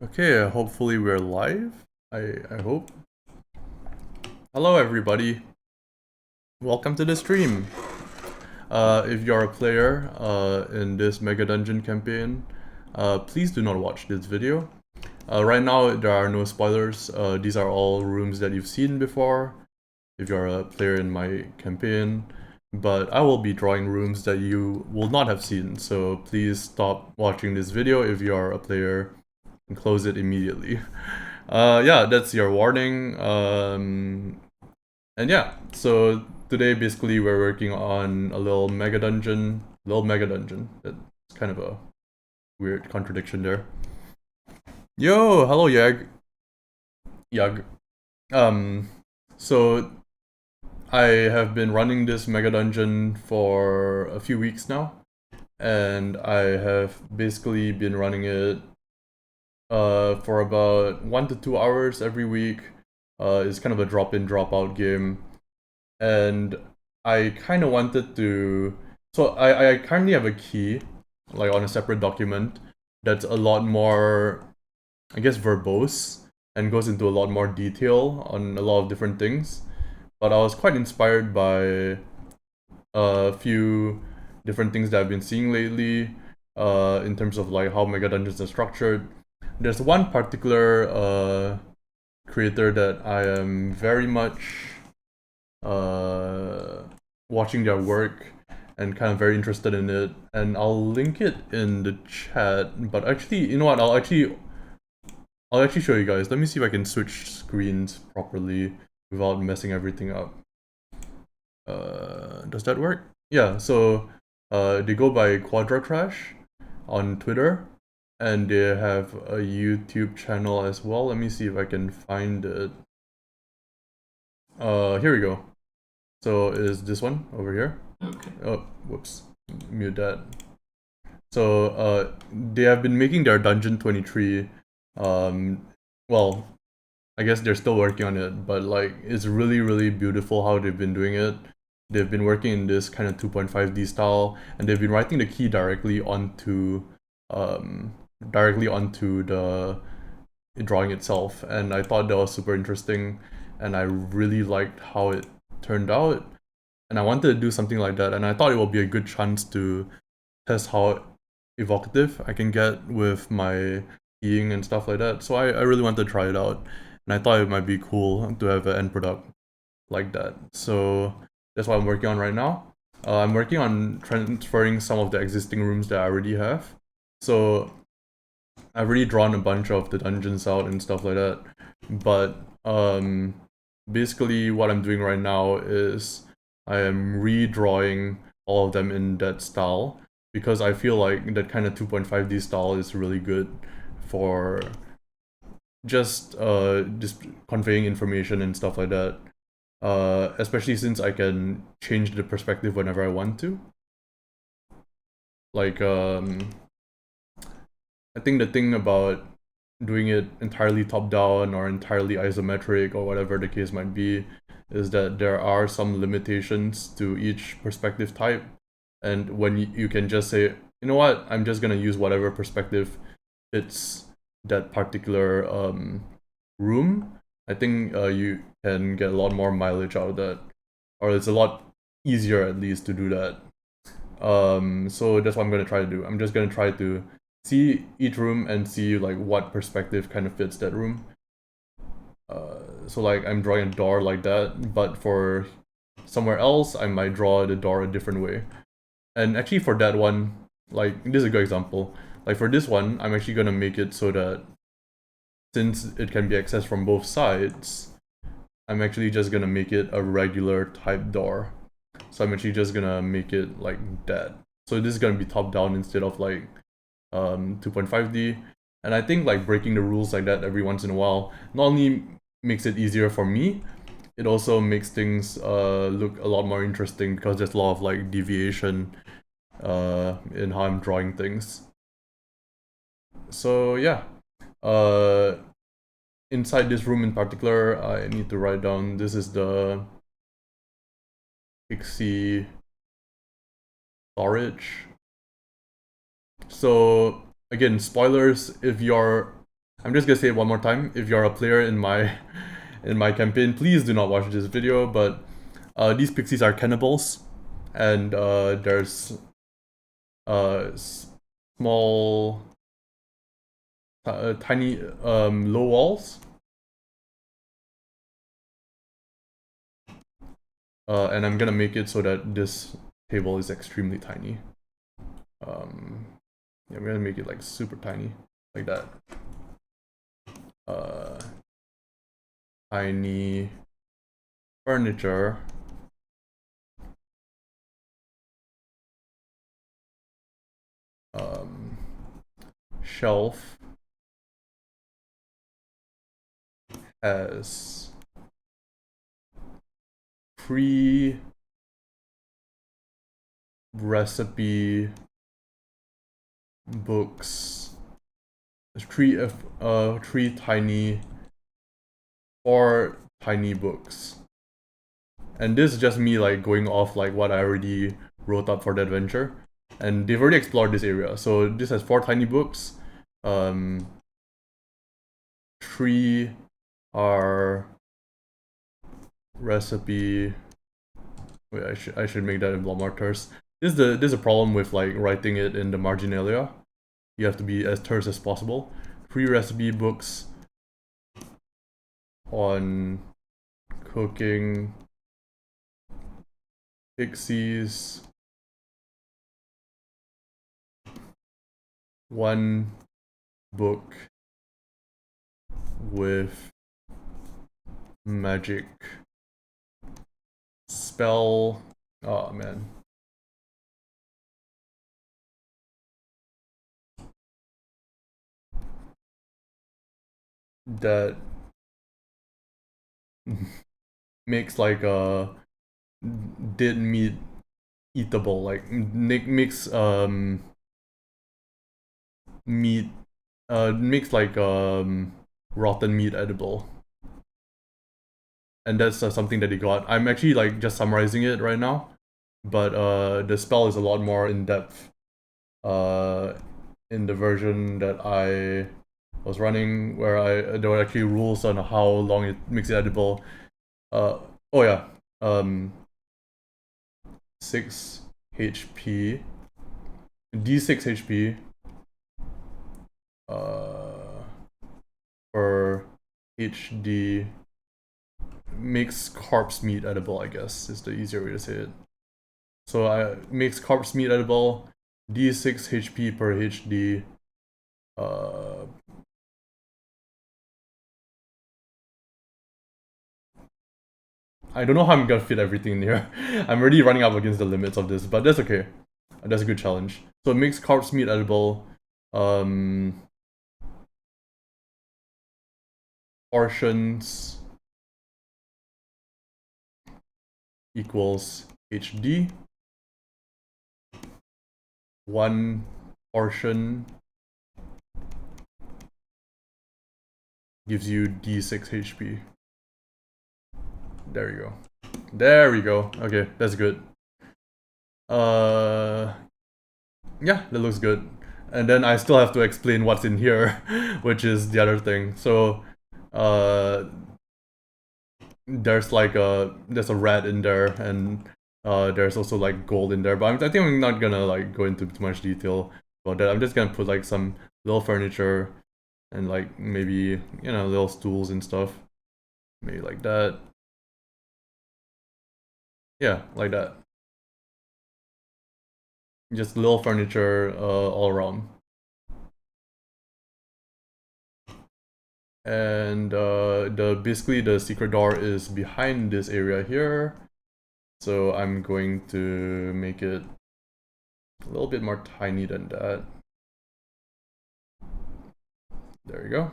Okay, hopefully we're live. I hope. Hello everybody. Welcome to the stream. If you're a player in this Megadungeon campaign, please do not watch this video. Right now there are no spoilers. These are all rooms that you've seen before if you're a player in my campaign. But I will be drawing rooms that you will not have seen, so please stop watching this video if you are a player and close it immediately. Yeah, that's your warning. And yeah, so today basically we're working on a little mega dungeon. That's kind of a weird contradiction there. Yo, hello Yag. So I have been running this mega dungeon for a few weeks now, and I have basically been running it for about 1 to 2 hours every week. It's kind of a drop-in, drop-out game. And I kind of wanted to... So I currently have a key, like on a separate document, that's a lot more, I guess, verbose, and goes into a lot more detail on a lot of different things. But I was quite inspired by a few different things that I've been seeing lately, in terms of like how mega dungeons are structured. There's one particular creator that I am very much watching their work and kind of very interested in it, and I'll link it in the chat. But actually, you know what? I'll actually show you guys. Let me see if I can switch screens properly without messing everything up. Does that work? Yeah. So they go by Quadra Crash on Twitter, and they have a YouTube channel as well. Let me see if I can find it. Here we go. So is this one over here? Okay. Oh, whoops. Mute that. So they have been making their Dungeon 23. Well, I guess they're still working on it, but like it's really, really beautiful how they've been doing it. They've been working in this kind of 2.5D style, and they've been writing the key directly onto the drawing itself, and I thought that was super interesting, and I really liked how it turned out, and I wanted to do something like that, and I thought it would be a good chance to test how evocative I can get with my keying and stuff like that. So I really wanted to try it out, and I thought it might be cool to have an end product like that. So that's what I'm working on right now. I'm working on transferring some of the existing rooms that I already have. So I've already drawn a bunch of the dungeons out and stuff like that. But basically what I'm doing right now is I am redrawing all of them in that style, because I feel like that kind of 2.5D style is really good for just conveying information and stuff like that. Especially since I can change the perspective whenever I want to. Like, I think the thing about doing it entirely top-down or entirely isometric or whatever the case might be is that there are some limitations to each perspective type. And when you can just say, you know what, I'm just gonna use whatever perspective fits that particular room, I think you can get a lot more mileage out of that. Or it's a lot easier at least to do that. So that's what I'm gonna try to do. I'm just gonna try to see each room and see like what perspective kind of fits that room. So like I'm drawing a door like that, but for somewhere else I might draw the door a different way. And actually for that one, like this is a good example. Like for this one, I'm actually gonna make it so that since it can be accessed from both sides, I'm actually just gonna make it a regular type door. So I'm actually just gonna make it like that. So this is gonna be top down instead of like 2.5D. And I think like breaking the rules like that every once in a while not only makes it easier for me, it also makes things look a lot more interesting, because there's a lot of like deviation in how I'm drawing things. So yeah, inside this room in particular, I need to write down, this is the Pixie storage. So again, spoilers if you're I'm just gonna say it one more time. If you're a player in my in my campaign, please do not watch this video. But these pixies are cannibals, and there's small, tiny, low walls. And I'm gonna make it so that this table is extremely tiny. Yeah, I'm gonna make it like super tiny, like that. Tiny furniture. Shelf has free recipe books. Three tiny, 4 tiny books. And this is just me like going off like what I already wrote up for the adventure. And they've already explored this area. So this has 4 tiny books. 3 are recipe. Wait, I should make that in block markers. This is a problem with like writing it in the marginalia. You have to be as terse as possible. 3 recipe books on cooking pixies. 1 book with magic spell. Oh man. That makes like a dead meat eatable, like makes meat makes like rotten meat edible. And that's something that he got. I'm actually like just summarizing it right now, but the spell is a lot more in depth in the version that I was running, where there were actually rules on how long it makes it edible. Oh yeah, 6 HP, D6 HP per HD makes corpse meat edible, I guess is the easier way to say it. So I makes corpse meat edible, D6 HP per HD. I don't know how I'm gonna fit everything in here. I'm already running up against the limits of this, but that's okay. That's a good challenge. So it makes corpse meat edible. Portions equals HD. 1 portion gives you D6 HP. There you go. There we go. Okay, that's good. Yeah, that looks good. And then I still have to explain what's in here, which is the other thing. So, there's like there's a rat in there, and there's also like gold in there. But I think I'm not gonna like go into too much detail about that. I'm just gonna put like some little furniture and like maybe, you know, little stools and stuff. Maybe like that. Yeah, like that. Just little furniture all around. And basically the secret door is behind this area here. So I'm going to make it a little bit more tiny than that. There you go.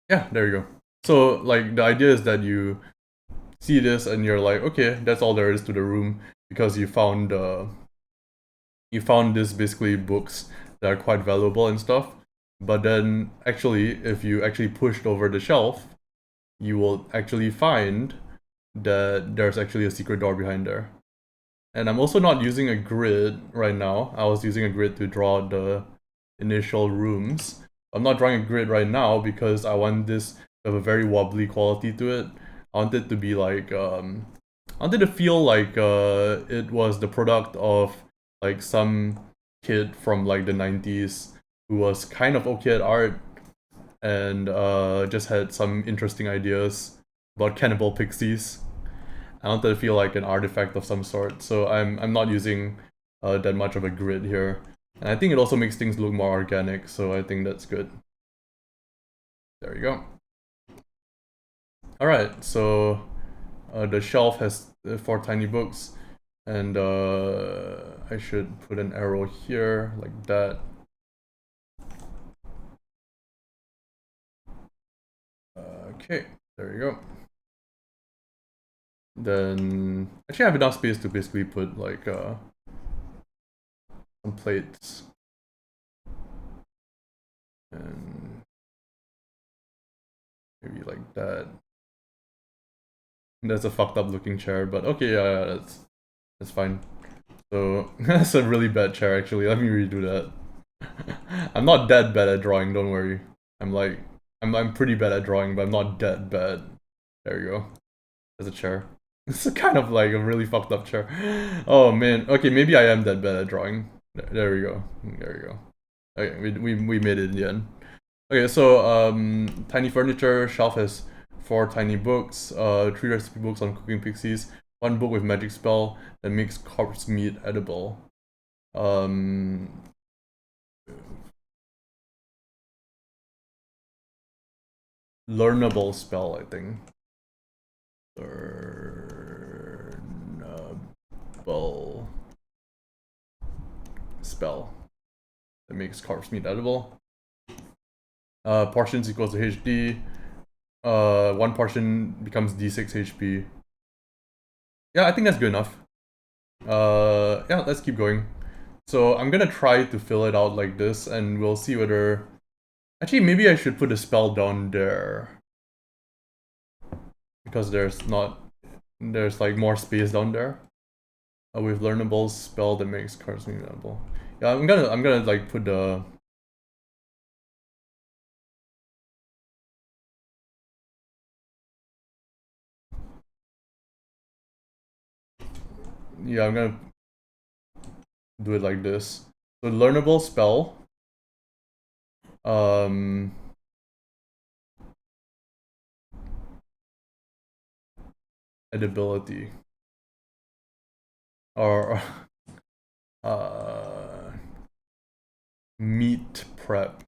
Yeah, there you go. So like the idea is that you see this and you're like, okay, that's all there is to the room, because you found this basically books that are quite valuable and stuff. But then actually, if you actually pushed over the shelf, you will actually find that there's actually a secret door behind there. And I'm also not using a grid right now. I was using a grid to draw the initial rooms. I'm not drawing a grid right now because I want this to have a very wobbly quality to it. I want it to be like, I wanted to feel like it was the product of like some kid from like the 90s who was kind of okay at art and just had some interesting ideas about cannibal pixies. I wanted to feel like an artifact of some sort, so I'm not using that much of a grid here. And I think it also makes things look more organic, so I think that's good. There you go. Alright, so the shelf has 4 tiny books, and I should put an arrow here, like that. Okay, there you go. Then, actually I have enough space to basically put like some plates. And maybe like that. That's a fucked up looking chair, but okay, yeah, that's fine. So that's a really bad chair actually. Let me redo that. I'm not that bad at drawing, don't worry. I'm pretty bad at drawing, but I'm not that bad. There you go. There's a chair. It's kind of like a really fucked up chair. Oh man. Okay, maybe I am that bad at drawing. There we go. There we go. Okay, we made it in the end. Okay, so tiny furniture, shelf has 4 tiny books, 3 recipe books on cooking pixies, 1 book with magic spell that makes corpse meat edible. Learnable spell, I think. Learnable spell that makes corpse meat edible. Portions equals to HD. 1 portion becomes D6 HP. Yeah, I think that's good enough. Yeah, let's keep going. So I'm gonna try to fill it out like this, and we'll see whether... Actually, maybe I should put a spell down there. Because there's like more space down there. With learnable spell that makes cards learnable. Yeah, I'm gonna like put the... Yeah, I'm gonna do it like this. So learnable spell. Edibility. Or meat prep.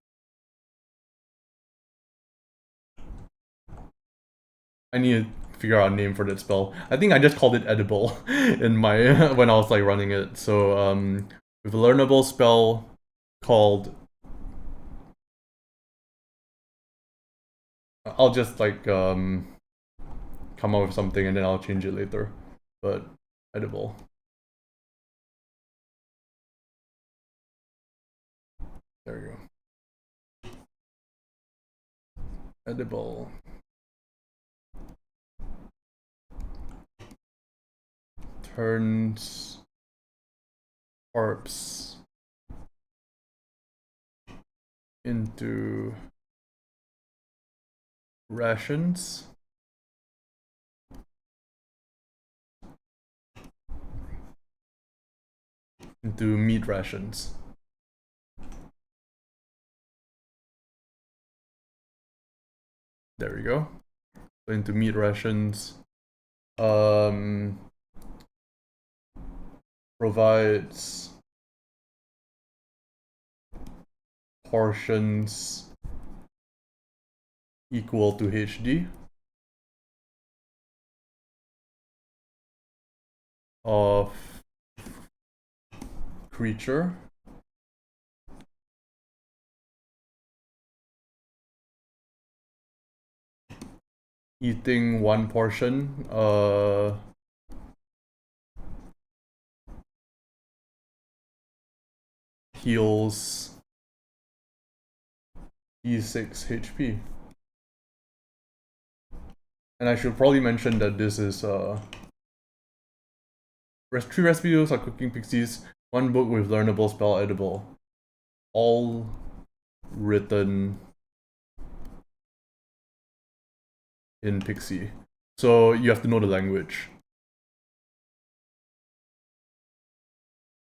I need to figure out a name for that spell. I think I just called it edible in my when I was like running it. So with a learnable spell called... I'll just like come up with something and then I'll change it later. But edible. There you go. Edible. Turns corpse into rations. Into meat rations. There we go. So into meat rations. Provides portions equal to HD of creature eating 1 portion heals D6 HP. And I should probably mention that this is 3 recipes are cooking pixies, 1 book with learnable spell edible. All written in Pixie. So you have to know the language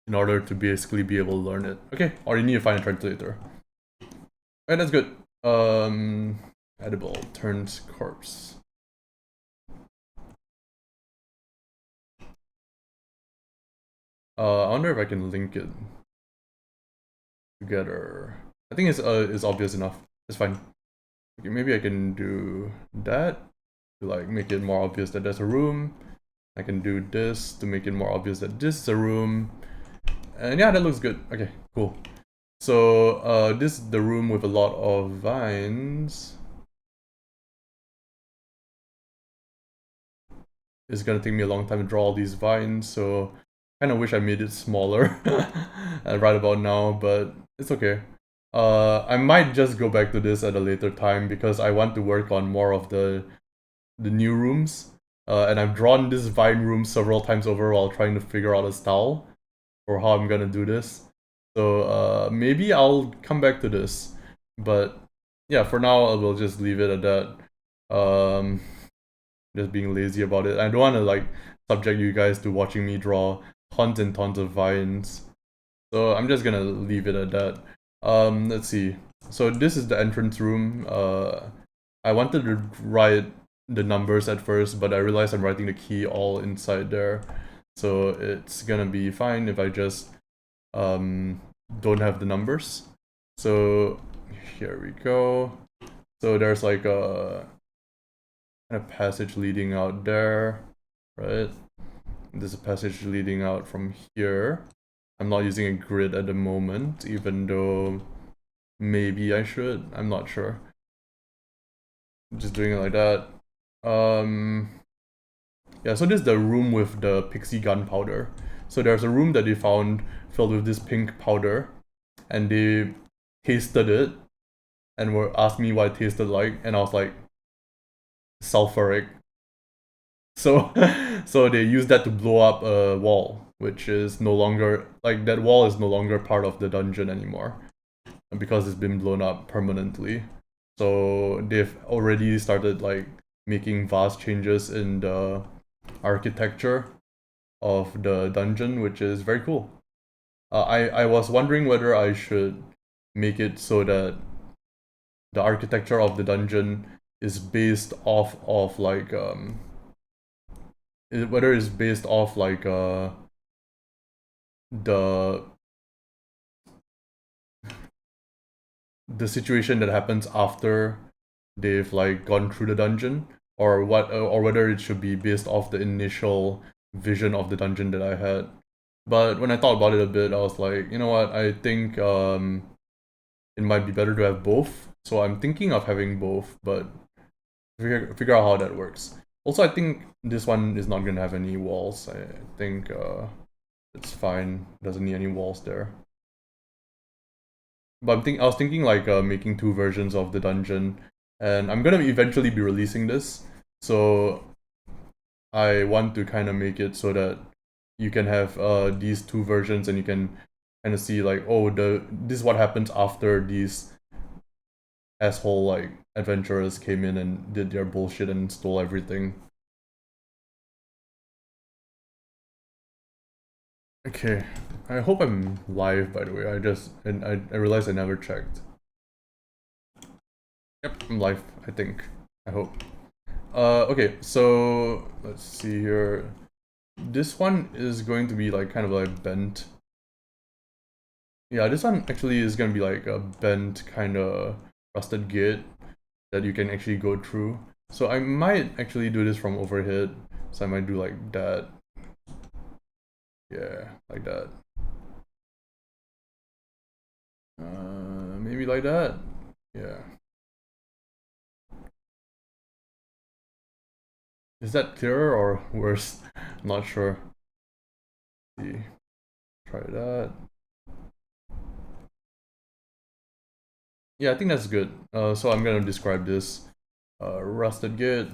in order to basically be able to learn it. Okay, or you need to find a translator. Alright, that's good. Edible turns corpse. I wonder if I can link it together. I think it's obvious enough. It's fine. Okay, maybe I can do that to like make it more obvious that there's a room. I can do this to make it more obvious that this is a room. And yeah, that looks good. Okay, cool. So this is the room with a lot of vines. It's gonna take me a long time to draw all these vines, so I kinda wish I made it smaller right about now, but it's okay. I might just go back to this at a later time because I want to work on more of the new rooms. And I've drawn this vine room several times over while trying to figure out a style for how I'm gonna do this. So maybe I'll come back to this. But yeah, for now I will just leave it at that. Just being lazy about it. I don't want to like subject you guys to watching me draw tons and tons of vines. So I'm just gonna leave it at that. Let's see. So this is the entrance room. I wanted to write the numbers at first, but I realized I'm writing the key all inside there. So it's gonna be fine if I just don't have the numbers. So here we go. So there's like a kind of passage leading out there, right? There's a passage leading out from here. I'm not using a grid at the moment, even though maybe I should. I'm not sure. Just doing it like that. Yeah, so this is the room with the pixie gunpowder. So there's a room that they found filled with this pink powder, and they tasted it and were asked me what it tasted like, and I was like, sulfuric. So so they used that to blow up a wall, which is no longer like that wall is no longer part of the dungeon anymore because it's been blown up permanently. So they've already started like making vast changes in the architecture of the dungeon, which is very cool. I was wondering whether I should make it so that the architecture of the dungeon is based off of like whether it's based off like the situation that happens after they've like gone through the dungeon, or what, or whether it should be based off the initial vision of the dungeon that I had. But when I thought about it a bit, I was like, you know what, I think it might be better to have both. So I'm thinking of having both, but figure out how that works. Also, I think this one is not gonna have any walls. I think it's fine. Doesn't need any walls there. But I was thinking like making 2 versions of the dungeon, and I'm gonna eventually be releasing this. So I want to kind of make it so that you can have these 2 versions, and you can kind of see like, oh, this is what happens after these asshole like adventurers came in and did their bullshit and stole everything. Okay, I hope I'm live, by the way. I realized I never checked. Yep, I'm live, I think. I hope. Okay, so let's see here. This one is going to be like kind of like bent. Yeah, this one actually is gonna be like a bent kind of rusted gate that you can actually go through. So I might actually do this from overhead. So I might do like that. Yeah, like that. Maybe like that. Yeah. Is that clearer or worse? I'm not sure. Let's see. Try that. Yeah, I think that's good. So I'm gonna describe this. Rusted gate.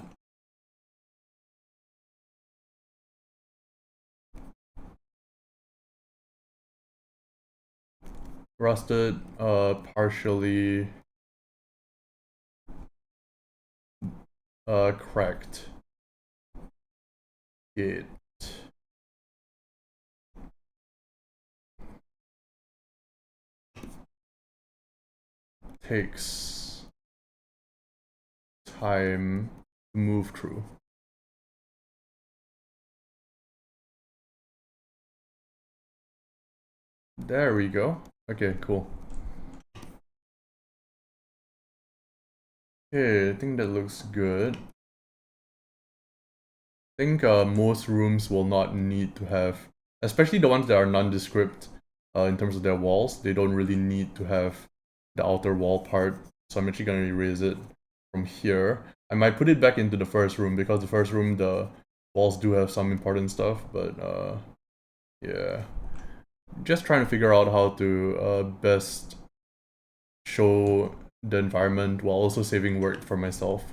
rusted, partially cracked gate. Takes time to move through. There we go. Okay, cool. Okay, I think that looks good. I think most rooms will not need to have, especially the ones that are nondescript in terms of their walls, they don't really need to have the outer wall part. So I'm actually going to erase it from here. I might put it back into the first room because the first room, the walls do have some important stuff, but yeah. Just trying to figure out how to best show the environment while also saving work for myself.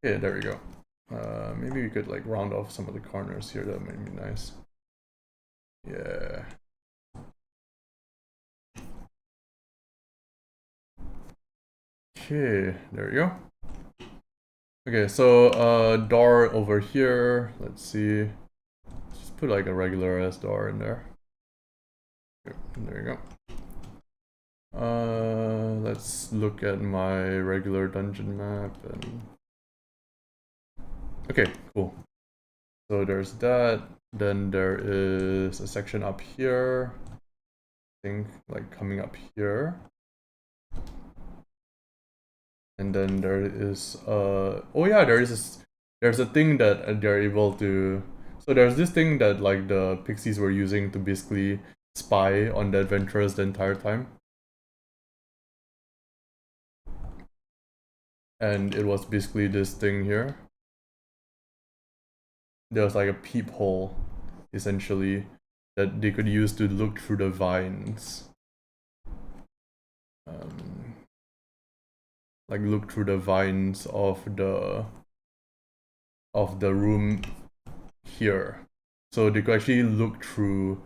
Okay, there we go. Maybe we could like round off some of the corners here. That might be nice. Yeah. Okay, there we go. Okay, so door over here. Let's see. Just put like a regular ass door in there. There you go. Let's look at my regular dungeon map and okay, cool. So there's that. Then there is a section up here. I think like coming up here. And then there is oh yeah, there's a thing that they're able to, so there's this thing that like the pixies were using to basically spy on the adventurers the entire time. And it was basically this thing here. There was like a peephole, essentially, that they could use to look through the vines. Like look through the vines of the room here. So they could actually look through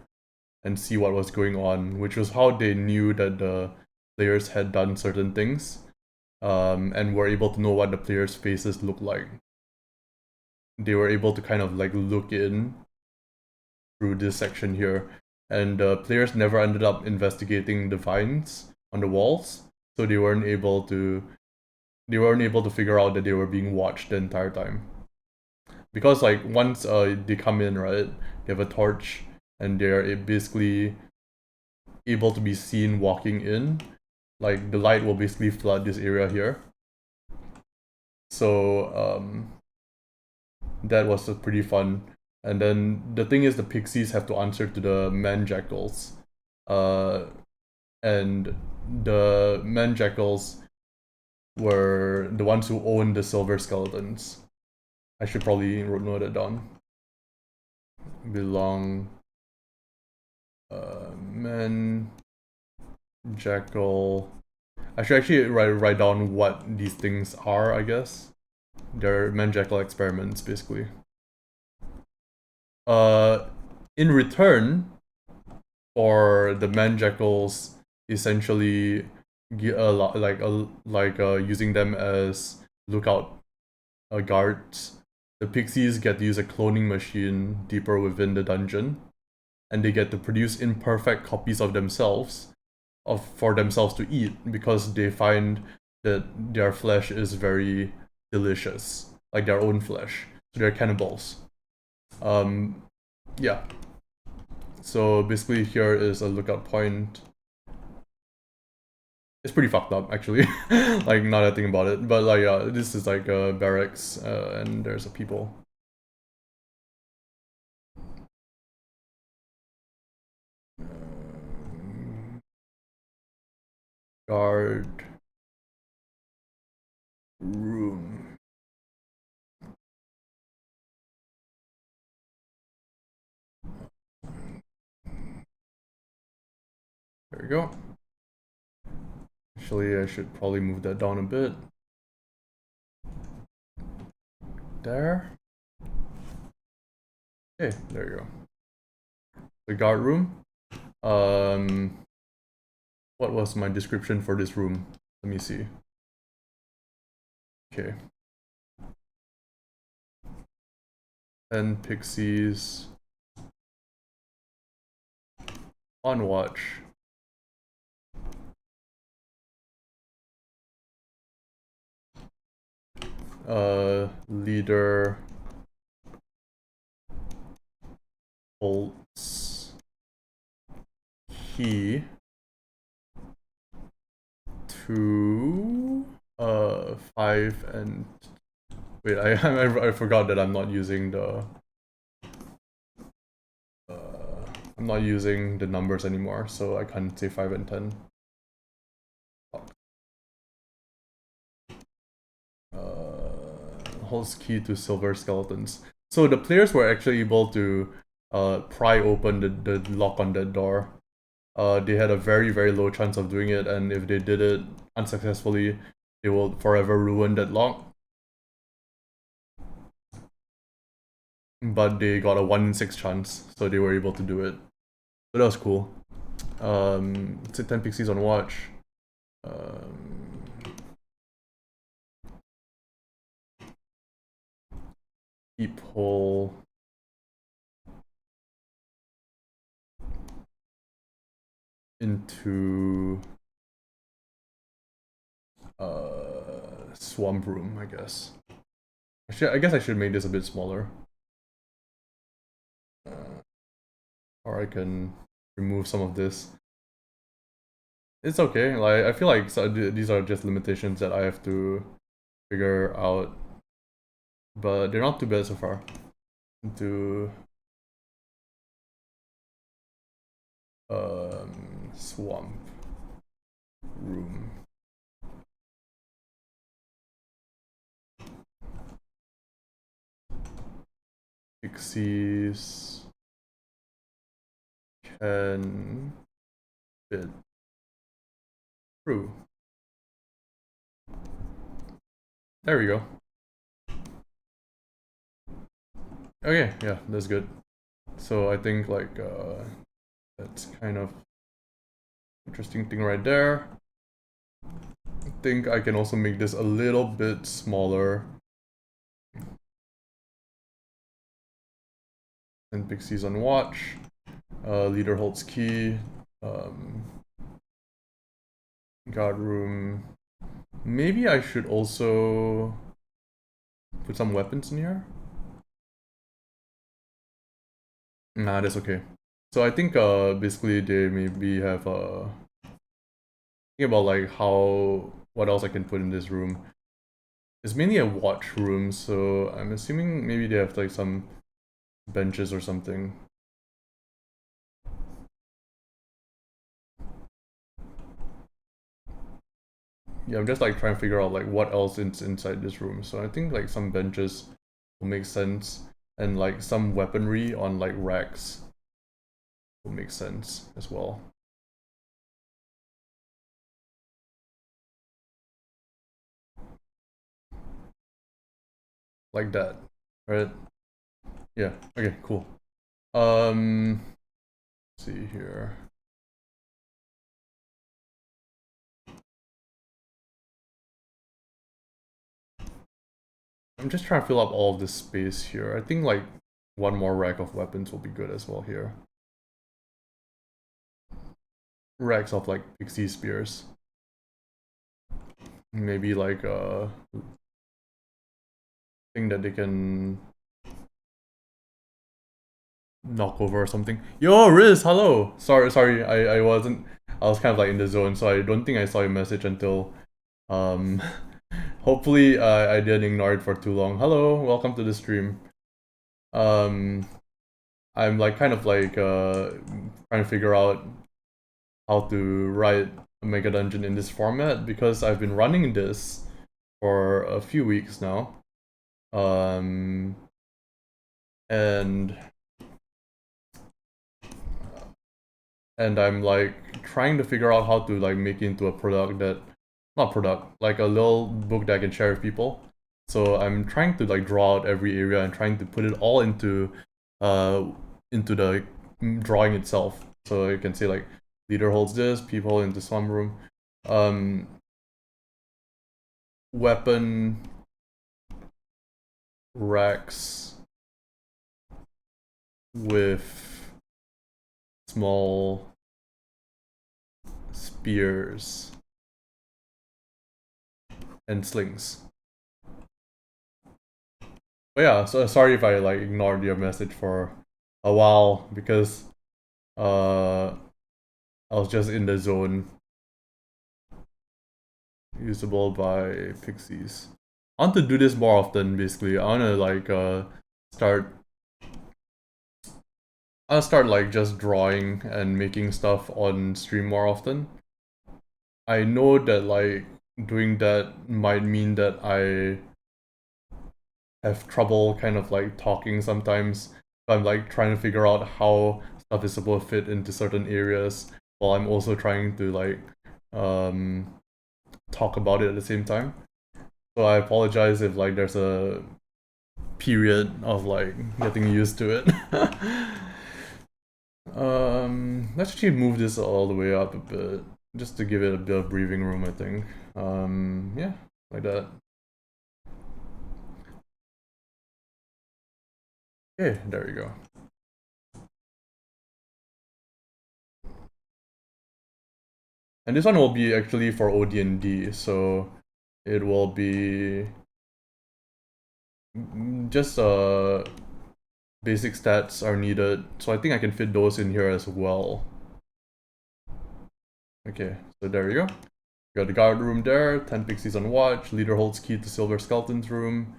and see what was going on, which was how they knew that the players had done certain things, and were able to know what the players' faces looked like. They were able to kind of like look in through this section here, and the players never ended up investigating the vines on the walls, so they weren't able to figure out that they were being watched the entire time. Because like once they come in, right, they have a torch and they're basically able to be seen walking in. Like the light will basically flood this area here. So that was pretty fun. And then the thing is, the pixies have to answer to the man jackals, and the man jackals were the ones who owned the silver skeletons. I should probably note it down. Belong man jackal. I should actually write down what these things are, I guess. They're man jackal experiments, basically. In return for the man jackals essentially using them as lookout guards, the pixies get to use a cloning machine deeper within the dungeon, and they get to produce imperfect copies of themselves for themselves to eat, because they find that their flesh is very delicious, like their own flesh. So they're cannibals. Yeah. So basically here is a lookout point. It's pretty fucked up, actually. Like, now that I think about it. But like, yeah, this is like a barracks, and there's a people. Guard room. There we go. Actually, I should probably move that down a bit. There. Okay, there you go. the guard room. What was my description for this room? Let me see. Okay. 10 pixies on watch. Leader holds key to 5 and wait, I forgot that I'm not using the I'm not using the numbers anymore, so I can't say 5 and 10. Holds key to silver skeletons. So the players were actually able to pry open the lock on that door. They had a very, very low chance of doing it, and if they did it unsuccessfully, they will forever ruin that lock. But they got a 1 in 6 chance, so they were able to do it. So that was cool. It's 10 pixies on watch. Peephole. Into swamp room, I guess. I guess I should make this a bit smaller. Or I can remove some of this. It's okay. Like, I feel like these are just limitations that I have to figure out, but they're not too bad so far. Into swamp room. Pixies can fit through. There we go. Okay, yeah, that's good. So I think like that's kind of interesting thing right there. I think I can also make this a little bit smaller. And pixies on watch. Leader holds key. Guard room. Maybe I should also put some weapons in here. Nah, that's okay. So I think basically they maybe have think about like what else I can put in this room. It's mainly a watch room, so I'm assuming maybe they have like some benches or something. Yeah, I'm just like trying to figure out like what else is inside this room. So I think like some benches will make sense, and like some weaponry on like racks will make sense as well. Like that, right? Yeah, okay, cool. Let's see here. I'm just trying to fill up all of this space here. I think like one more rack of weapons will be good as well here. Racks of like pixie spears. Maybe like thing that they can knock over or something. Yo, Riz, hello. Sorry, I wasn't. I was kind of like in the zone, so I don't think I saw your message until. Hopefully, I didn't ignore it for too long. Hello, welcome to the stream. I'm like kind of like trying to figure out how to write a Megadungeon in this format because I've been running this for a few weeks now. And I'm like trying to figure out how to like make it into a product that like a little book that I can share with people. So I'm trying to like draw out every area and trying to put it all into the drawing itself. So you can say like leader holds this, people into slum room. Weapon racks with small spears and slings. But yeah, so sorry if I like ignored your message for a while because I was just in the zone. Usable by pixies. I want to do this more often. Basically, I want to like start. I'll start like just drawing and making stuff on stream more often. I know that like doing that might mean that I have trouble kind of like talking sometimes. I'm like trying to figure out how stuff is supposed to fit into certain areas while I'm also trying to like talk about it at the same time. So I apologize if like there's a period of like getting used to it. Let's actually move this all the way up a bit, just to give it a bit of breathing room, I think. Yeah, like that. Okay, there we go. And this one will be actually for OD&D, so it will be just basic stats are needed, so I think I can fit those in here as well. Okay, so there we go. We got the guard room there, 10 pixies on watch, leader holds key to Silver Skeleton's room.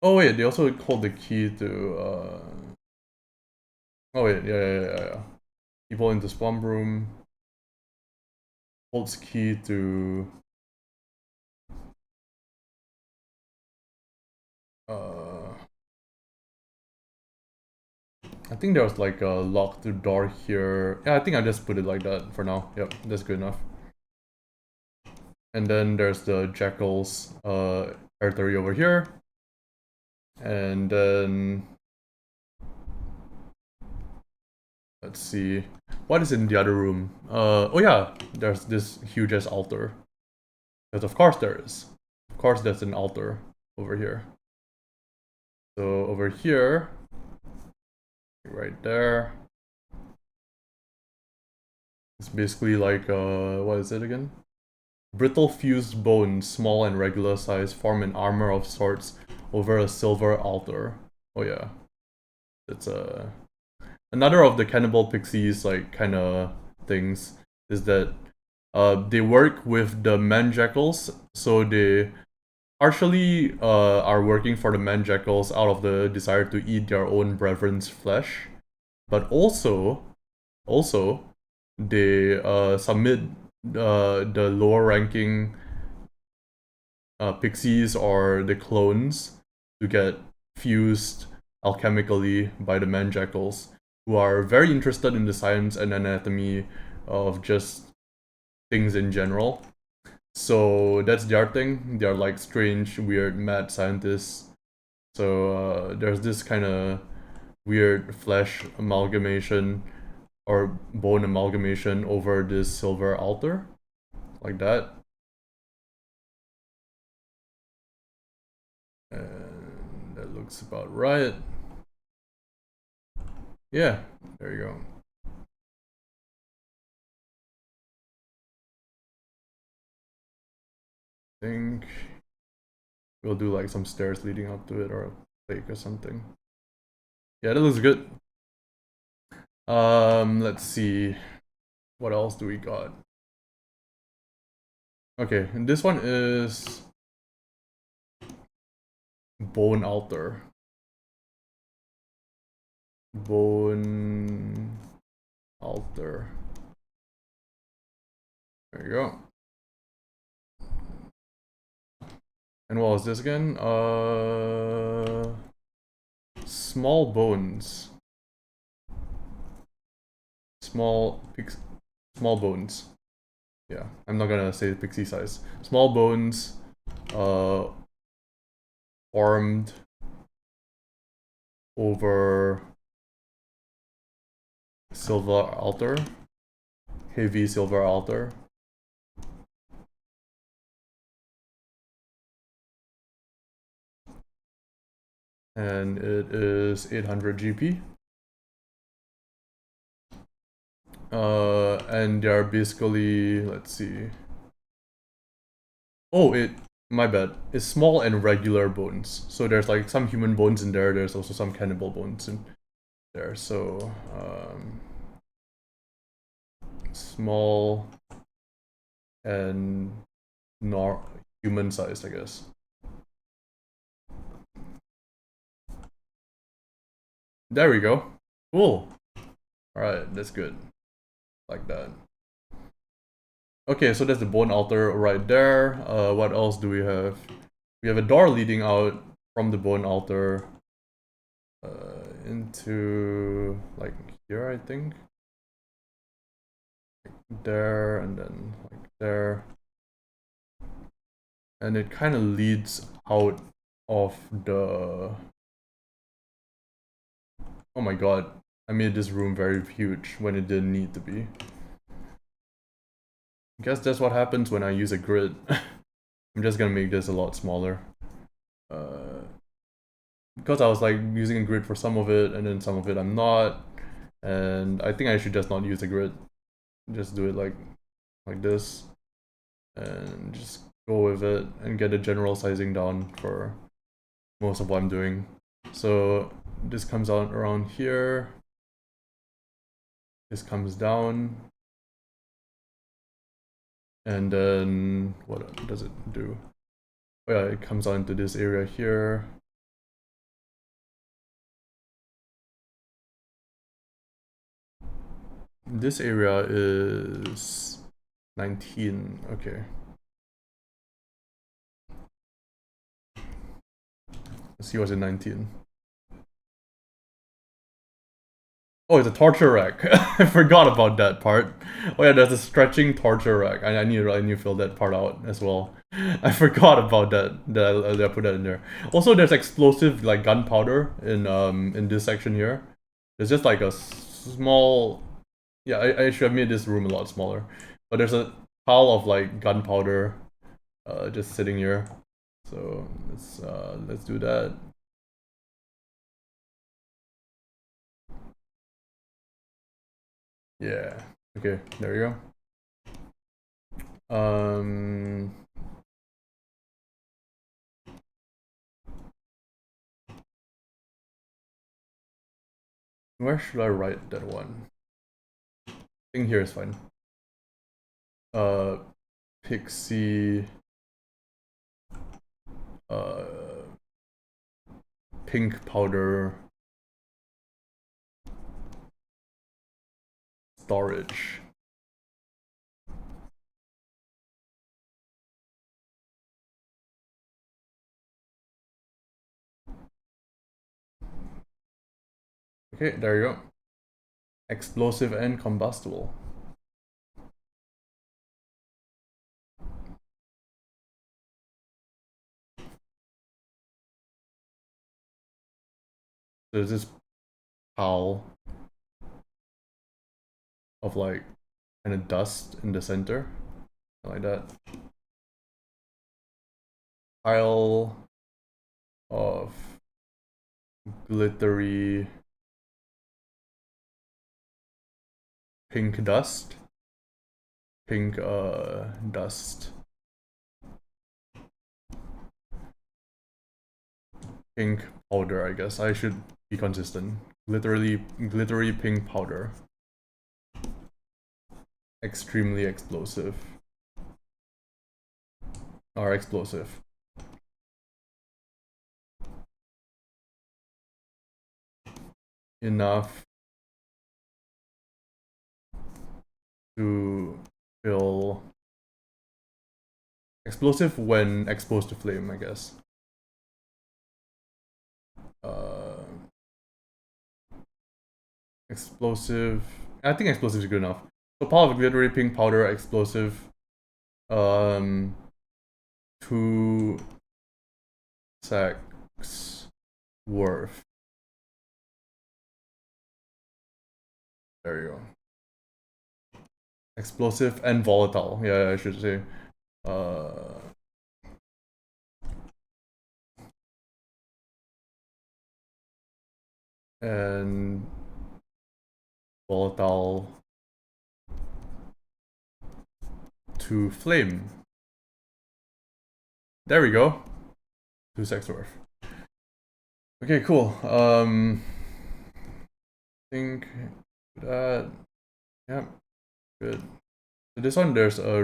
Oh wait, they also hold the key to oh wait, yeah. People into Splum room. Holds key to I think there was like a locked door here. Yeah, I think I just put it like that for now. Yep, that's good enough. And then there's the Jackal's territory over here. And then let's see. What is in the other room? Oh yeah, there's this huge ass altar. Because of course there is. Of course there's an altar over here. So over here, right there, it's basically like what is it again? Brittle fused bones, small and regular size, form an armor of sorts over a silver altar. Oh yeah, it's another of the cannibal pixies like kind of things is that they work with the man jackals, so they partially are working for the man jackals out of the desire to eat their own brethren's flesh, but also they submit the lower ranking pixies or the clones to get fused alchemically by the man jackals, who are very interested in the science and anatomy of just things in general. So that's their thing. They're like strange, weird, mad scientists. So there's this kind of weird flesh amalgamation or bone amalgamation over this silver altar, like that. And that looks about right. Yeah, there you go. I think we'll do like some stairs leading up to it or a lake or something. Yeah, that looks good. Let's see. What else do we got? Okay, and this one is Bone Altar. Bone Altar. There you go. And what was this again? Small bones. Small bones. Yeah, I'm not gonna say pixie size. Small bones, formed over silver altar. Heavy silver altar. And it is 800 GP. And they are basically, let's see. Oh, my bad. It's small and regular bones. So there's like some human bones in there. There's also some cannibal bones in there. So, small and not human sized, I guess. There we go. Cool. Alright, that's good. Like that. Okay, so that's the bone altar right there. What else do we have? We have a door leading out from the bone altar into like here, I think. Like there, and then like there. And it kind of leads out of the... Oh my god, I made this room very huge when it didn't need to be. I guess that's what happens when I use a grid. I'm just gonna make this a lot smaller. Because I was like using a grid for some of it, and then some of it I'm not. And I think I should just not use a grid. Just do it like this. And just go with it and get the general sizing down for most of what I'm doing. So this comes out around here. This comes down. And then what does it do? Oh yeah, it comes out into this area here. This area is 19, okay. Let's see what's in 19. Oh, it's a torture rack. I forgot about that part. Oh yeah, there's a stretching torture rack. I need to fill that part out as well. I forgot about that. That I put that in there. Also, there's explosive like gunpowder in this section here. There's just like a small... Yeah, I should have made this room a lot smaller. But there's a pile of like gunpowder just sitting here. So let's do that. Yeah. Okay, there we go. Where should I write that one? I think here is fine. Pixie pink powder storage. Okay, there you go. Explosive and combustible. There's this pile of like kind of dust in the center, like that. Pile of glittery pink dust. Pink dust. Pink powder, I guess. I should be consistent. Glittery pink powder. Extremely explosive. Or explosive. Enough to fill... Explosive when exposed to flame, I guess. Explosive... I think explosive is good enough. So pile of glittery pink powder, explosive. 2 sacks worth. There you go. Explosive and volatile. Yeah, I should say. And volatile to flame. There we go. 2 seconds worth. Okay, cool. I think that, yeah, good. So this one, there's a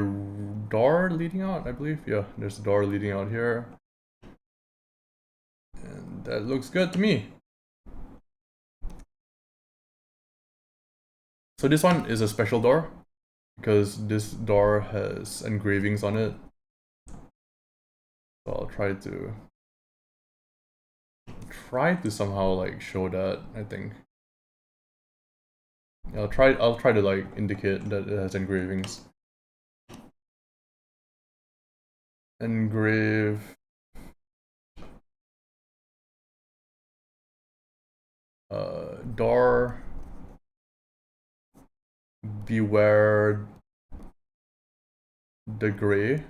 door leading out, I believe. Yeah, there's a door leading out here. And that looks good to me. So this one is a special door because this door has engravings on it. So I'll try to somehow like show that, I think. I'll try to like indicate that it has engravings. Engrave door, beware the gray.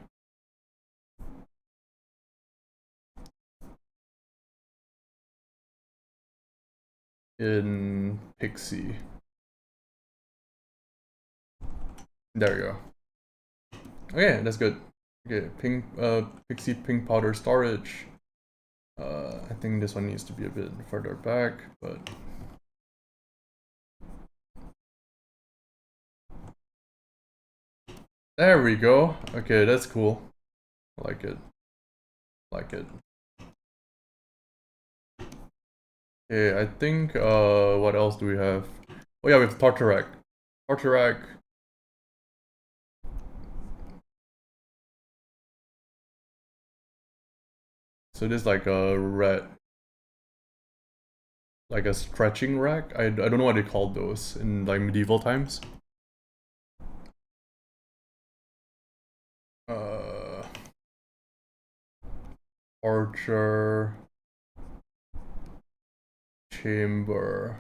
In Pixie. There we go. Okay, that's good. Okay, Pixie pink powder storage. I think this one needs to be a bit further back, but there we go. Okay, that's cool. I like it. Like it. Okay, I think what else do we have? Oh yeah, we have torture rack. Torture rack. So this is like a like a stretching rack. I don't know what they called those in like medieval times. Torture chamber.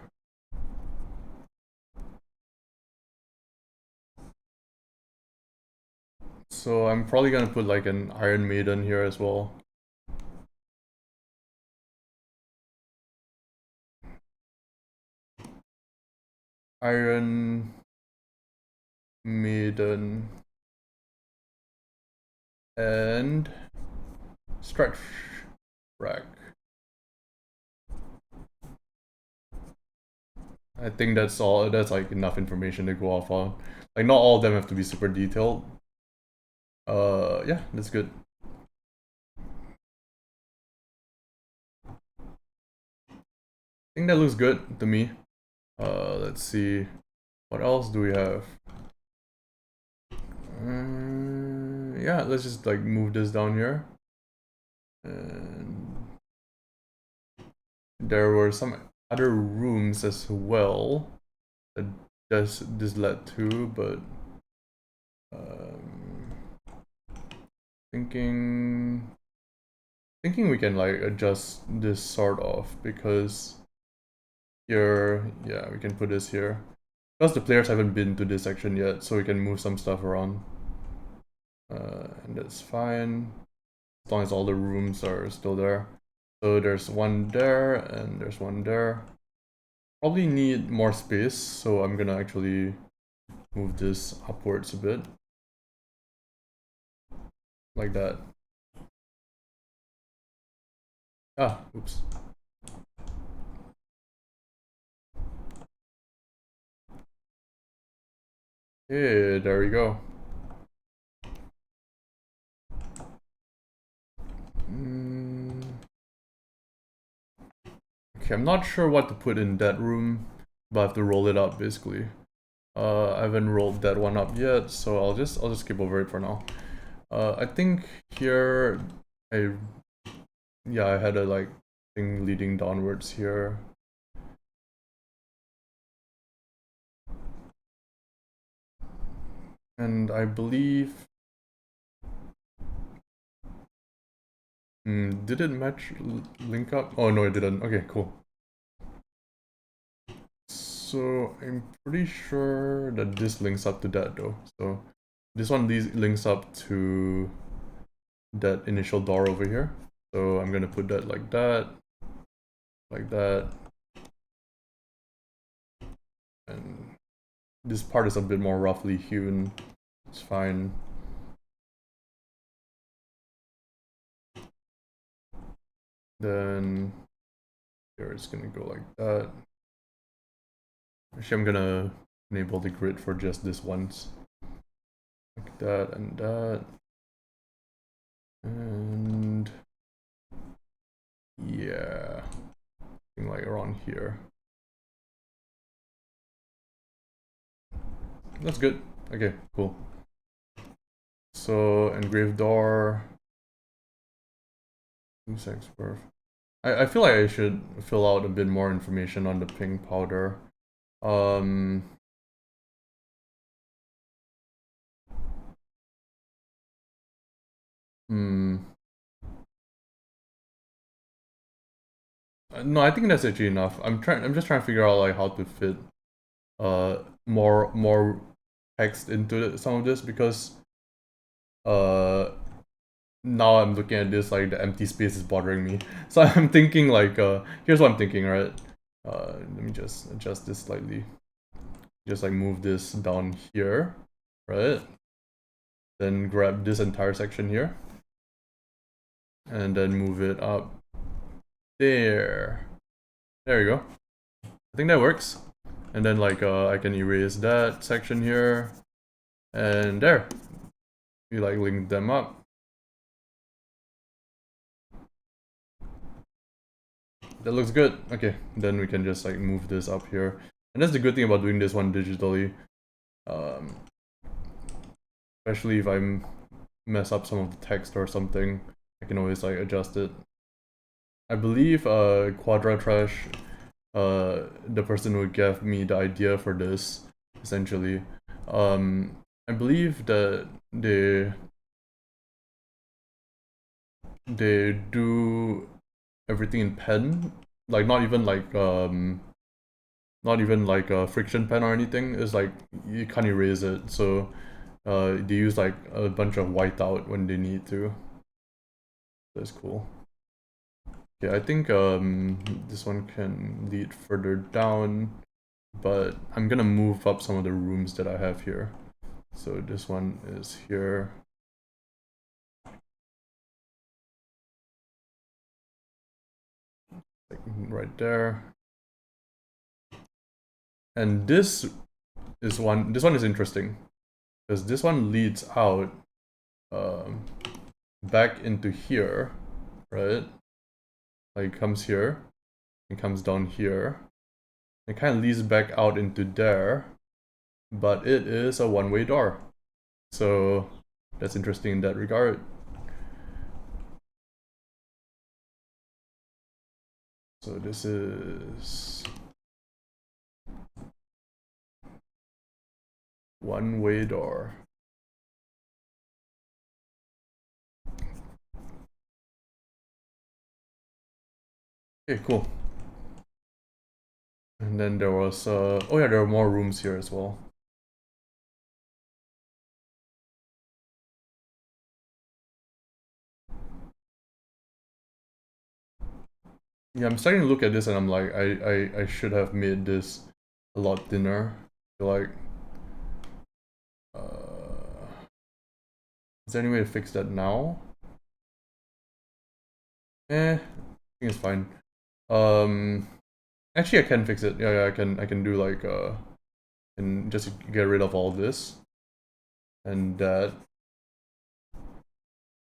So I'm probably gonna put like an Iron Maiden here as well. Iron Maiden and stretch rack. I think that's all. That's like enough information to go off on. Like not all of them have to be super detailed. Yeah, that's good. I think that looks good to me. Let's see. What else do we have? Yeah, let's just like move this down here. And there were some other rooms as well that this led to, but thinking we can like adjust this sort of, because here, yeah, we can put this here. Because the players haven't been to this section yet, so we can move some stuff around. And that's fine, as long as all the rooms are still there. So there's one there, and there's one there. Probably need more space, so I'm gonna actually move this upwards a bit. Like that. Ah, oops. Okay, there we go. Okay, I'm not sure what to put in that room, but I have to roll it up basically. I haven't rolled that one up yet, so I'll just skip over it for now. I think here I had a like thing leading downwards here. And I believe did it match link up? Oh no, it didn't. Okay, cool. So I'm pretty sure that this links up to that though. So this one links up to that initial door over here. So I'm gonna put that like that, and this part is a bit more roughly hewn. It's fine. Then here it's gonna go like that. Actually, I'm gonna enable the grid for just this once. Like that and that. And yeah, like around here. That's good. Okay, cool. So engraved door. 2 seconds worth. I feel like I should fill out a bit more information on the pink powder. Hmm. No, I think that's actually enough. I'm just trying to figure out like how to fit more text into some of this, because now I'm looking at this, like the empty space is bothering me. So I'm thinking like here's what I'm thinking, right? Let me just adjust this slightly. Just like move this down here, right? Then grab this entire section here. And then move it up there. There we go. I think that works. And then like I can erase that section here. And there. You like link them up. That looks good. Okay, then we can just like move this up here. And that's the good thing about doing this one digitally. Especially if I mess up some of the text or something, I can always like adjust it. I believe Quadra Trash, the person who gave me the idea for this, essentially, I believe that they do everything in pen, like not even like a friction pen or anything. It's like you can't erase it, so they use like a bunch of whiteout when they need to. That's cool. Okay, I think this one can lead further down, but I'm gonna move up some of the rooms that I have here. So this one is here. Like right there. And this one is interesting, because this one leads out back into here, right? Like comes here and comes down here. It kind of leads back out into there, but it is a one-way door. So that's interesting in that regard. So this is one-way door. Okay, cool. And then there was, oh yeah, there are more rooms here as well. Yeah, I'm starting to look at this and I'm like, I should have made this a lot thinner. Like, is there any way to fix that now? I think it's fine. Actually, I can fix it. Yeah, I can do like and just get rid of all this and that.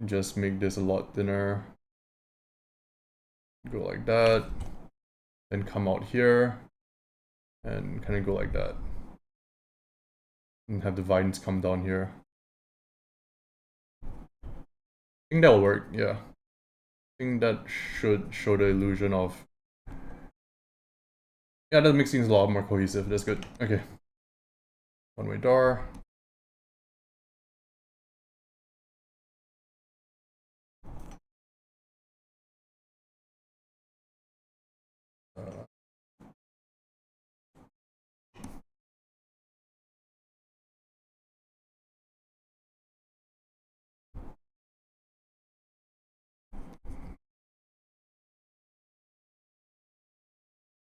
Just make this a lot thinner. Go like that. Then come out here and kind of go like that. And have the vines come down here. I think that'll work, yeah. I think that should show the illusion of... Yeah, that makes things a lot more cohesive. That's good. Okay. One-way door.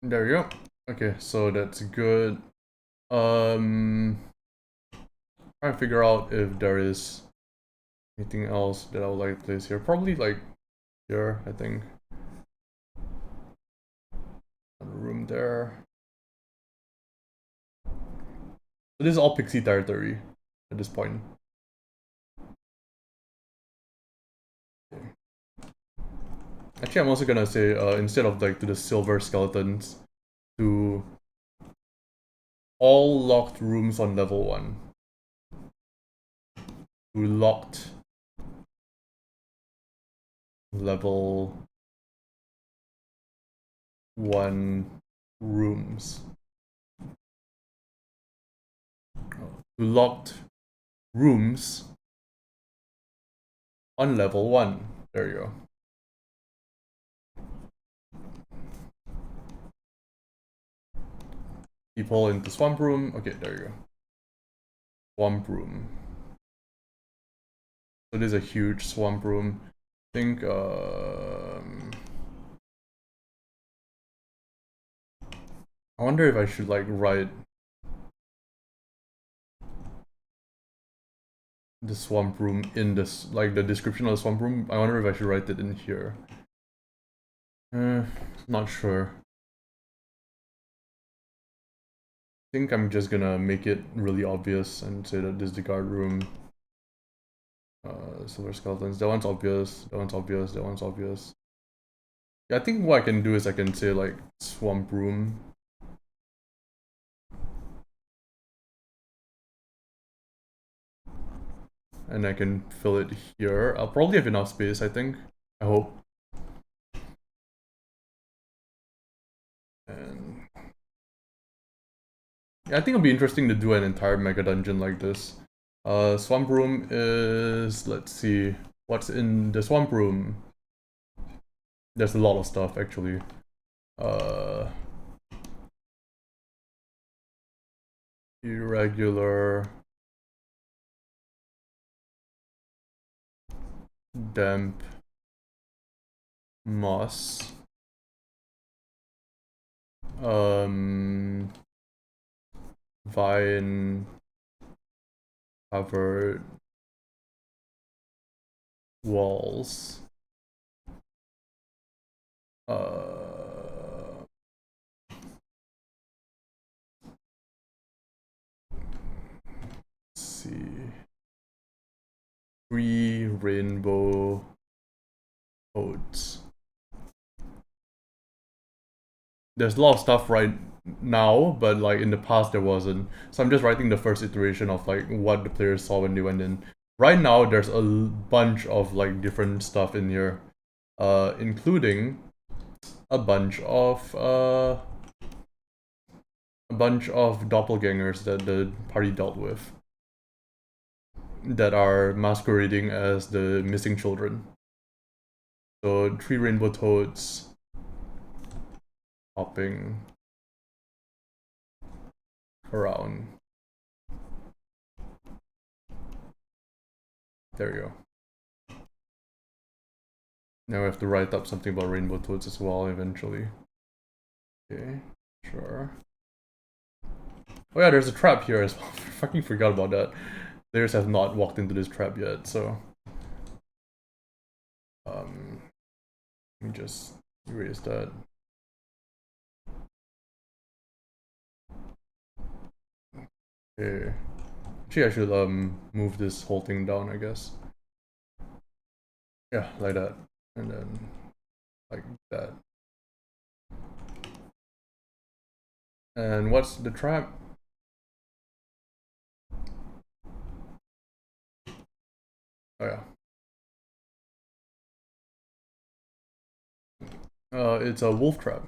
There you go. Okay, so that's good. Trying to figure out if there is anything else that I would like to place here. Probably like here, I think. Another room there. So this is all pixie territory at this point. Actually, I'm also gonna say instead of like to the silver skeletons, to all locked rooms on level 1. To locked level 1 rooms. To locked rooms on level 1. There you go. People into swamp room. Okay, there you go. Swamp room. So this is a huge swamp room. I think I wonder if I should like write the swamp room in this, like the description of the swamp room. I wonder if I should write it in here. Not sure. I think I'm just gonna make it really obvious and say that this is the guard room. Silver skeletons. That one's obvious. That one's obvious. That one's obvious. Yeah, I think what I can do is I can say like swamp room. And I can fill it here. I'll probably have enough space, I think. I hope. And yeah, I think it'll be interesting to do an entire mega dungeon like this. Swamp room is, let's see, what's in the swamp room? There's a lot of stuff actually. Irregular, damp, moss, vine covered walls, let's see, 3 rainbow codes. There's a lot of stuff right now, but like in the past there wasn't. So I'm just writing the first iteration of like what the players saw when they went in. Right now there's a bunch of like different stuff in here, including a bunch of doppelgangers that the party dealt with that are masquerading as the missing children. So 3 rainbow toads hopping around. There you go. Now we have to write up something about rainbow toads as well eventually. Okay, sure. Oh yeah, there's a trap here as well. I fucking forgot about that. Players have not walked into this trap yet, so let me just erase that. Okay. Actually, I should move this whole thing down, I guess. Yeah, like that. And then like that. And what's the trap? Oh yeah. It's a wolf trap.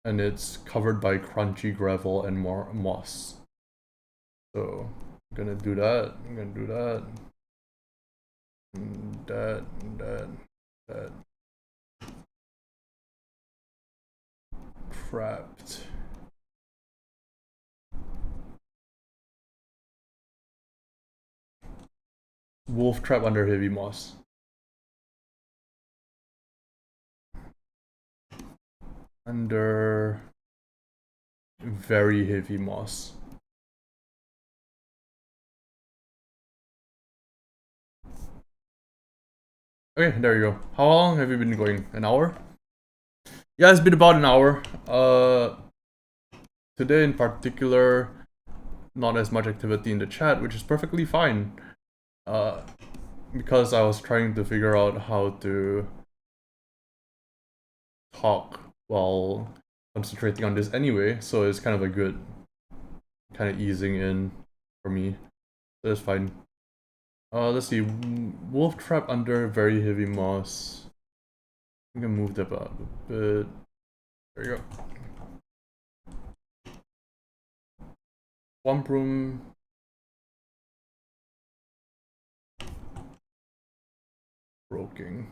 And it's covered by crunchy gravel and more moss. So I'm gonna do that. I'm gonna do that. And that. And that. That. Trapped. Wolf trap under heavy moss. under very heavy moss. Okay, there you go. How long have you been going? An hour? Yeah, it's been about an hour. Today in particular, not as much activity in the chat, which is perfectly fine. Because I was trying to figure out how to talk while concentrating on this anyway, so it's kind of a good kind of easing in for me. That's fine. Let's see. Wolf trap under very heavy moss. I'm gonna move that up a bit. There you go. Swamp room. Broken.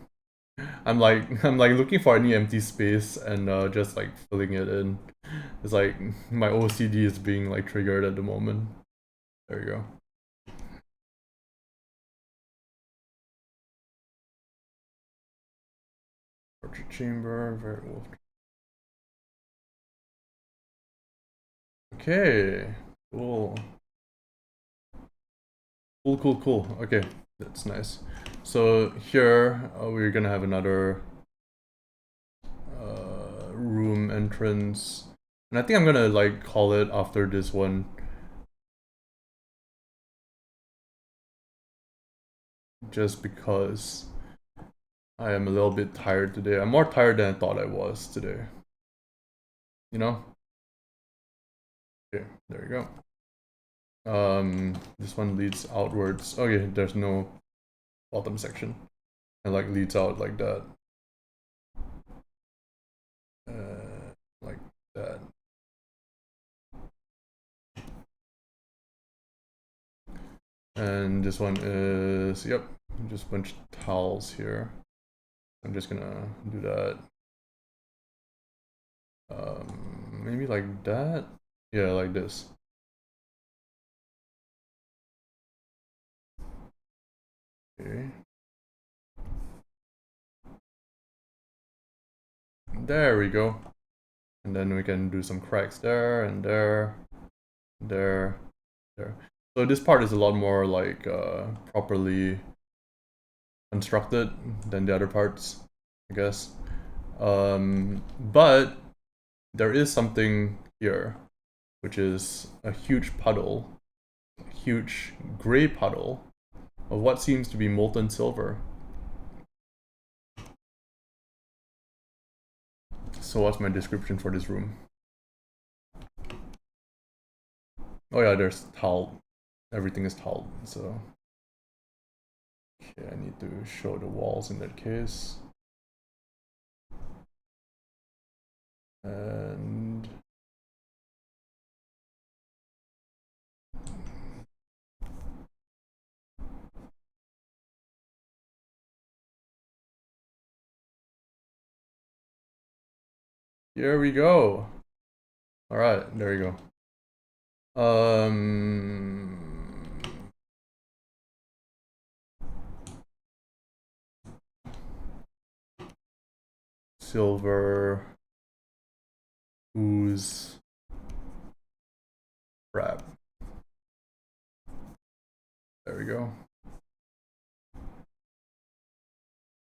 I'm like looking for any empty space and just like filling it in. It's like my OCD is being like triggered at the moment. There you go. Torture chamber, very wolf. Okay, cool. Cool. Okay, that's nice. So here we're gonna have another room entrance, and I think I'm gonna like call it after this one. Just because I am a little bit tired today. I'm more tired than I thought I was today. You know? Okay, there you go. This one leads outwards. Okay, there's no bottom section. It like leads out like that. Like that. And this one is, yep, just a bunch of towels here. I'm just gonna do that. Maybe like that? Yeah, like this. Okay. There we go. And then we can do some cracks there and there, there. So this part is a lot more like properly constructed than the other parts, I guess. But there is something here, which is a huge puddle, a huge gray puddle of what seems to be molten silver. So what's my description for this room? Oh yeah, there's tile. Everything is tiled, so... Okay, I need to show the walls in that case. And... here we go! Alright, there you go. Silver... ooze... wrap. There we go.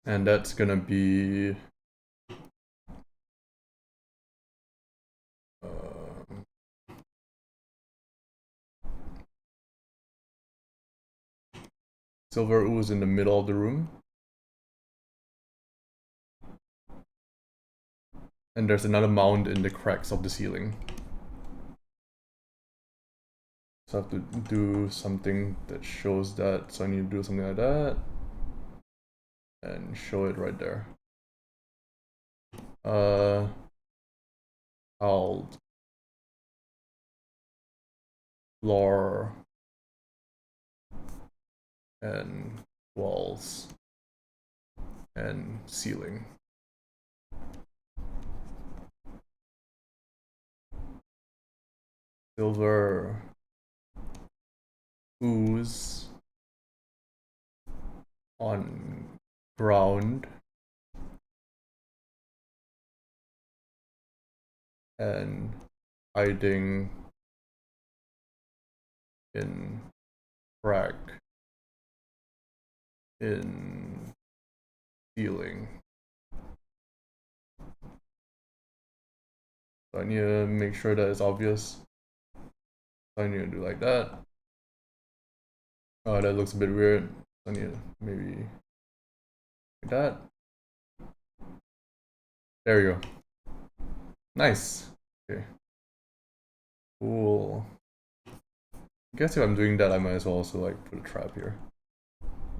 And that's gonna be... silver ooze in the middle of the room. And there's another mound in the cracks of the ceiling. So I have to do something that shows that. So I need to do something like that. And show it right there. I'll floor and walls and ceiling. Silver ooze on ground and hiding in crack in ceiling. So I need to make sure that it's obvious. So I need to do like that. Oh, that looks a bit weird. I need to maybe like that. There you go. Nice. Okay. Cool. I guess if I'm doing that, I might as well also like put a trap here.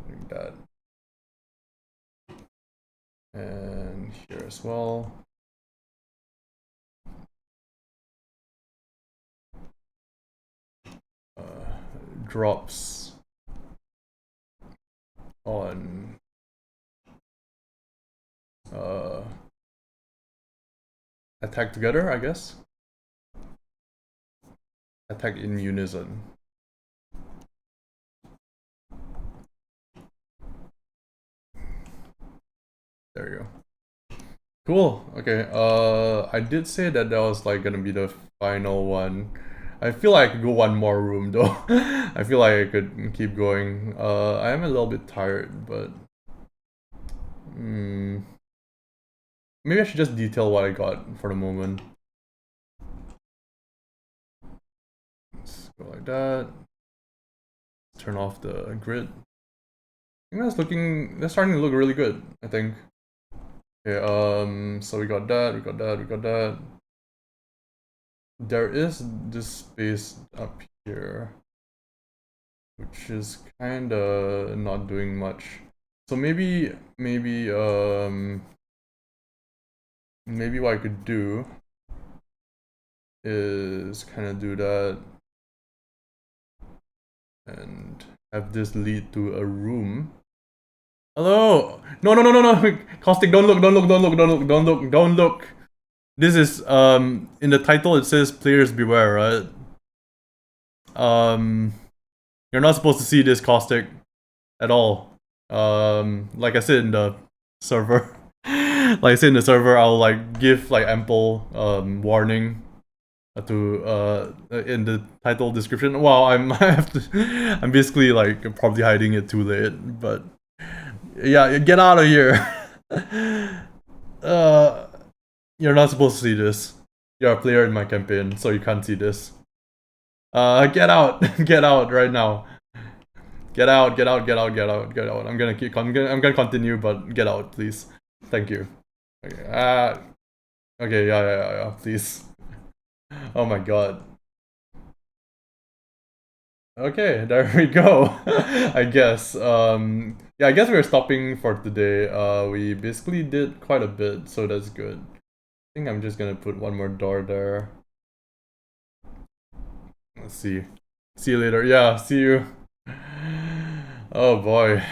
Like that. And here as well. Drops on attack together, I guess. Attack in unison. There you go. Cool. Okay. I did say that was like gonna be the final one. I feel like I could go one more room though. I feel like I could keep going. I am a little bit tired, but maybe I should just detail what I got for the moment. Let's go like that. Turn off the grid. I think that's starting to look really good, I think. Okay, so we got that, we got that. There is this space up here, which is kinda not doing much. So maybe what I could do is kind of do that and have this lead to a room. Hello! No! Caustic, don't look! This is, in the title it says players beware, right? You're not supposed to see this, Caustic, at all. Like I said in the server, I'll like give like ample warning to in the title description. Wow, I'm I'm basically like probably hiding it too late, but yeah, get out of here. You're not supposed to see this. You're a player in my campaign, so you can't see this. Get out, get out right now. Get out. I'm gonna continue, but get out, please. Thank you. Okay. Okay. Yeah. Please. Oh my god. Okay, there we go. I guess. Yeah, I guess we're stopping for today. We basically did quite a bit, so that's good. I think I'm just gonna put one more door there. Let's see. See you later. Yeah, see you. Oh boy.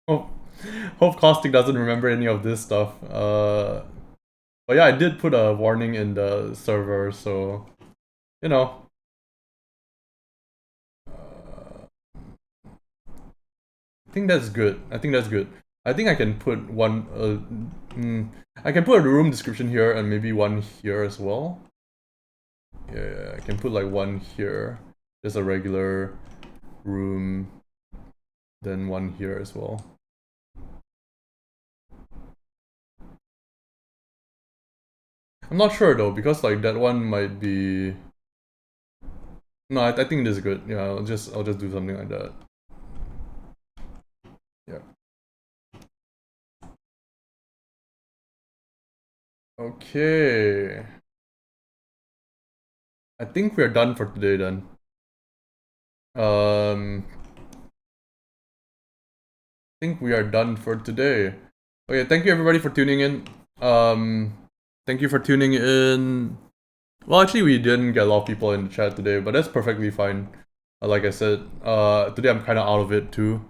Hope Caustic doesn't remember any of this stuff. But yeah, I did put a warning in the server, so you know. I think that's good. I think I can put one. I can put a room description here and maybe one here as well. Yeah, I can put like one here, just a regular room, then one here as well. I'm not sure though, because like that one might be. No, I think this is good. Yeah, I'll just do something like that. Yeah. Okay. I think we're done for today then. I think we are done for today. Okay, thank you everybody for tuning in. Thank you for tuning in. Well, actually, we didn't get a lot of people in the chat today, but that's perfectly fine. Like I said, today I'm kind of out of it too.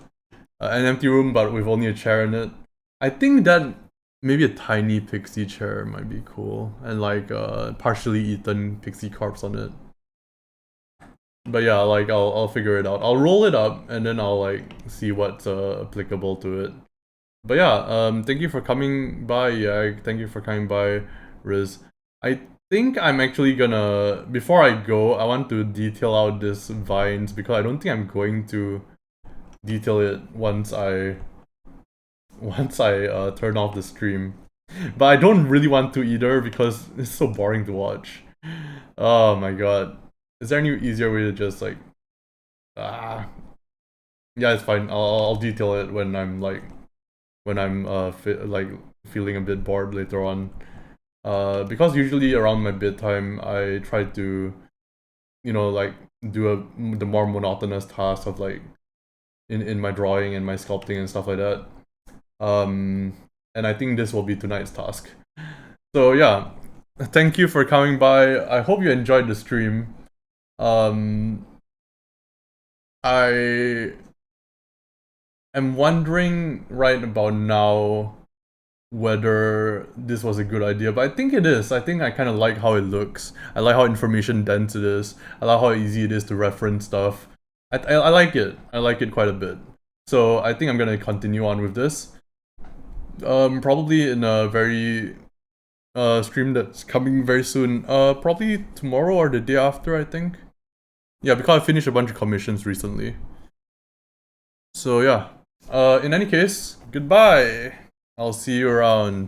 An empty room, but with only a chair in it. I think that maybe a tiny pixie chair might be cool, and like partially eaten pixie corpse on it. But yeah, like I'll figure it out. I'll roll it up and then I'll like see what's applicable to it. But yeah, thank you for coming by. Yeah, thank you for coming by, Riz. I think I'm actually gonna, before I go, I want to detail out this vines because I don't think I'm going to detail it once I turn off the stream. But I don't really want to either because it's so boring to watch. Oh my god. Is there any easier way to just like ah yeah, it's fine. I'll detail it when I'm like like feeling a bit bored later on. Because usually around my bedtime I try to like do the more monotonous task of like in my drawing and my sculpting and stuff like that. And I think this will be tonight's task. So yeah, thank you for coming by. I hope you enjoyed the stream. I am wondering right about now whether this was a good idea, but I think it is. I think I kind of like how it looks. I like how information dense it is. I like how easy it is to reference stuff. I like it. I like it quite a bit. So I think I'm gonna continue on with this. Probably in a very stream that's coming very soon. Probably tomorrow or the day after, I think. Yeah, because I finished a bunch of commissions recently. So yeah. In any case, goodbye. I'll see you around.